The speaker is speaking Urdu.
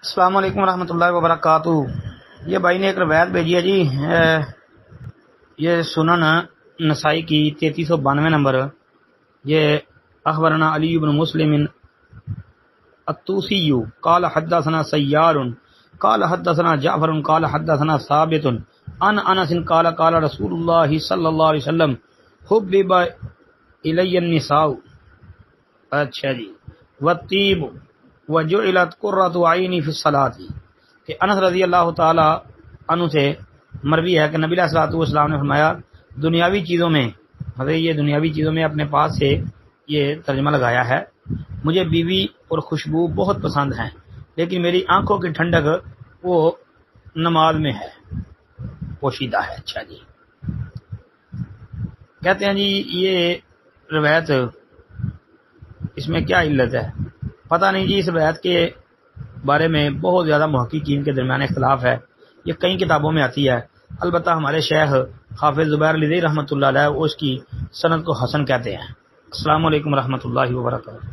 السلام علیکم ورحمۃ اللہ وبرکاتہ۔ یہ بھائی نے ایک روایت بھیجی ہے جی، یہ سنن نسائی کی 3392 نمبر۔ یہ اخبرنا علی بن مسلم الطوسی قال حدثنا سیار قال حدثنا جعفر قال حدثنا ثابت عن انس قال قال رسول اللہ صلی اللہ علیہ وسلم حبب الی النساء، اچھا جی، والطیب وجعلت قرۃ عینی فی الصلاۃ، کہ انس رضی اللہ تعالی عنہ سے مروی ہے کہ نبی علیہ الصلوۃ والسلام نے فرمایا دنیاوی چیزوں میں، حضرت یہ دنیاوی چیزوں میں اپنے پاس سے یہ ترجمہ لگایا ہے، مجھے بیوی اور خوشبو بہت پسند ہیں، لیکن میری آنکھوں کی ٹھنڈک وہ نماز میں ہے، پوشیدہ ہے۔ اچھا جی، کہتے ہیں جی یہ روایت، اس میں کیا علت ہے پتہ نہیں جی۔ اس روایت کے بارے میں بہت زیادہ محققین کے درمیان اختلاف ہے، یہ کئی کتابوں میں آتی ہے، البتہ ہمارے شیخ حافظ زبیر علی رحمۃ اللہ علیہ اس کی سند کو حسن کہتے ہیں۔ السلام علیکم ورحمۃ اللہ وبرکاتہ۔